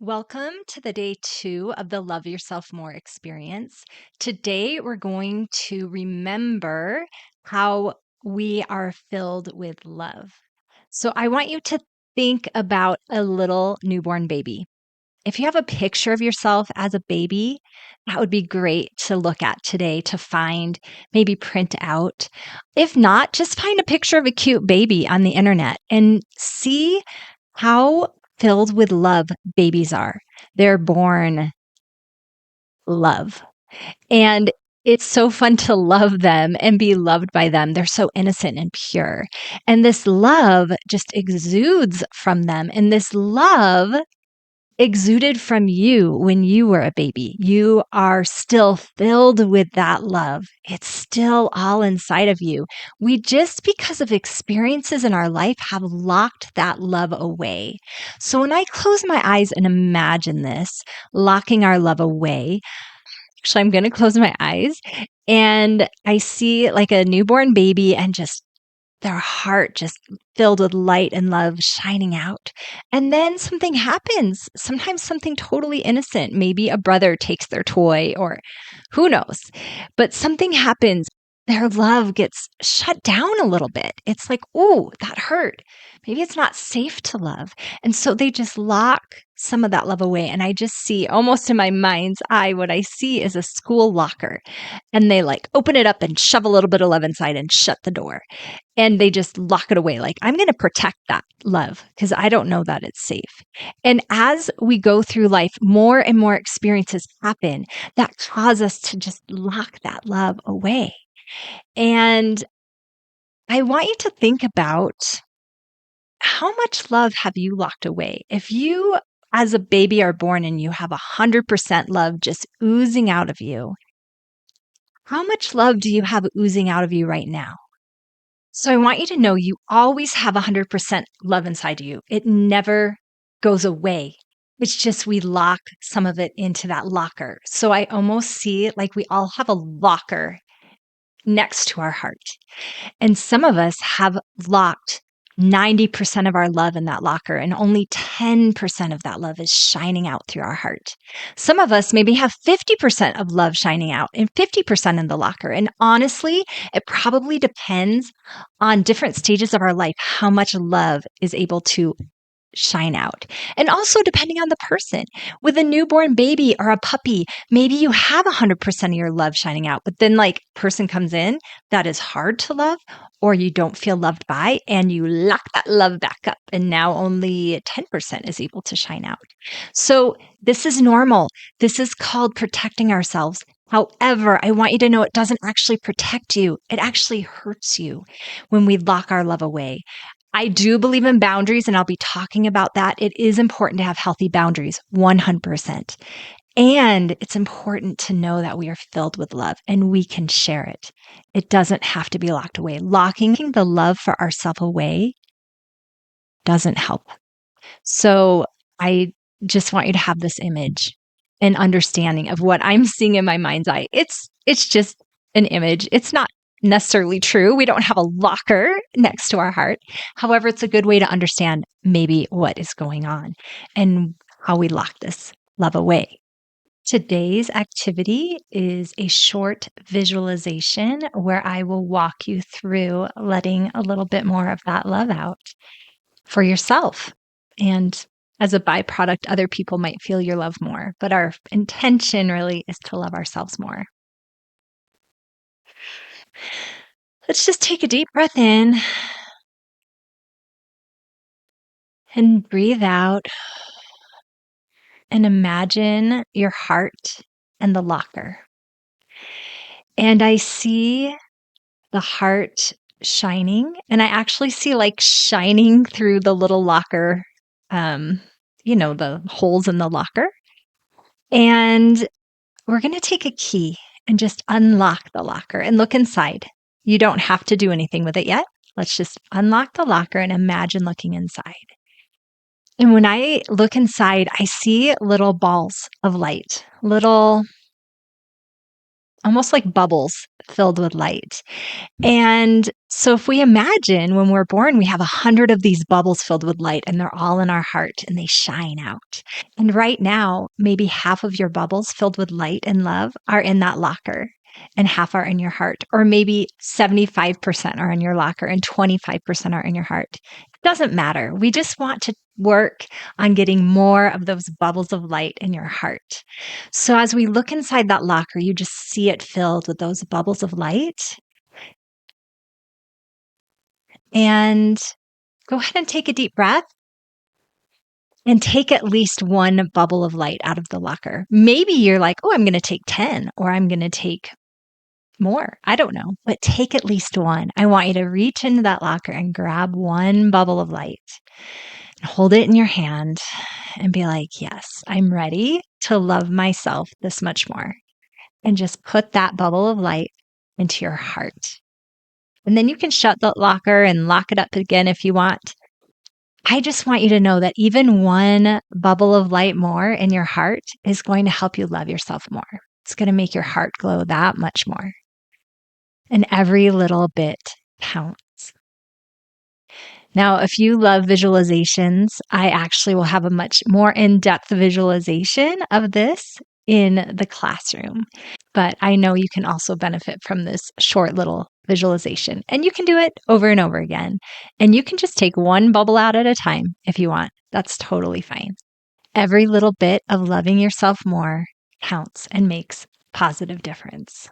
Welcome to the day 2 of the Love Yourself More experience. Today, we're going to remember how we are filled with love. So, I want you to think about a little newborn baby. If you have a picture of yourself as a baby, that would be great to look at today to find, maybe print out. If not, just find a picture of a cute baby on the internet and see how filled with love babies are. They're born love. And it's so fun to love them and be loved by them. They're so innocent and pure. And this love just exudes from them. And this love exuded from you when you were a baby. You are still filled with that love. It's still all inside of you. We just, because of experiences in our life, have locked that love away. So when I close my eyes and imagine this, locking our love away, actually, I'm going to close my eyes and I see like a newborn baby and just their heart just filled with light and love shining out. And then something happens, sometimes something totally innocent. Maybe a brother takes their toy or who knows, but something happens. Their love gets shut down a little bit. It's like, oh, that hurt. Maybe it's not safe to love. And so they just lock some of that love away. And I just see almost in my mind's eye, what I see is a school locker. And they like open it up and shove a little bit of love inside and shut the door. And they just lock it away. Like, I'm going to protect that love because I don't know that it's safe. And as we go through life, more and more experiences happen that cause us to just lock that love away. And I want you to think about how much love have you locked away? If you, as a baby, are born and you have 100% love just oozing out of you, how much love do you have oozing out of you right now? So I want you to know you always have 100% love inside you. It never goes away. It's just we lock some of it into that locker. So I almost see it like we all have a locker next to our heart. And some of us have locked 90% of our love in that locker, and only 10% of that love is shining out through our heart. Some of us maybe have 50% of love shining out and 50% in the locker. And honestly, it probably depends on different stages of our life how much love is able to shine out. And also depending on the person. With a newborn baby or a puppy, maybe you have 100% of your love shining out, but then like person comes in that is hard to love or you don't feel loved by and you lock that love back up and now only 10% is able to shine out. So this is normal. This is called protecting ourselves. However, I want you to know it doesn't actually protect you. It actually hurts you when we lock our love away. I do believe in boundaries, and I'll be talking about that. It is important to have healthy boundaries, 100%. And it's important to know that we are filled with love and we can share it. It doesn't have to be locked away. Locking the love for ourselves away doesn't help. So I just want you to have this image and understanding of what I'm seeing in my mind's eye. It's just an image. It's not necessarily true. We don't have a locker next to our heart. However, it's a good way to understand maybe what is going on and how we lock this love away. Today's activity is a short visualization where I will walk you through letting a little bit more of that love out for yourself. And as a byproduct, other people might feel your love more. But our intention really is to love ourselves more. Let's just take a deep breath in and breathe out and imagine your heart and the locker. And I see the heart shining, and I actually see like shining through the little locker, the holes in the locker. And we're going to take a key and just unlock the locker and look inside. You don't have to do anything with it yet. Let's just unlock the locker and imagine looking inside. And when I look inside, I see little balls of light, little, almost like bubbles filled with light. And so if we imagine when we're born, we have 100 of these bubbles filled with light and they're all in our heart and they shine out. And right now, maybe half of your bubbles filled with light and love are in that locker and half are in your heart. Or maybe 75% are in your locker and 25% are in your heart. It doesn't matter. We just want to work on getting more of those bubbles of light in your heart. So as we look inside that locker, you just see it filled with those bubbles of light. And go ahead and take a deep breath and take at least one bubble of light out of the locker. Maybe you're like, oh, I'm going to take 10 or I'm going to take more. I don't know, but take at least one. I want you to reach into that locker and grab one bubble of light and hold it in your hand and be like, yes, I'm ready to love myself this much more. And just put that bubble of light into your heart. And then you can shut the locker and lock it up again if you want. I just want you to know that even one bubble of light more in your heart is going to help you love yourself more. It's going to make your heart glow that much more. And every little bit counts. Now, if you love visualizations, I actually will have a much more in-depth visualization of this in the classroom. But I know you can also benefit from this short little visualization. And you can do it over and over again. And you can just take one bubble out at a time if you want. That's totally fine. Every little bit of loving yourself more counts and makes positive difference.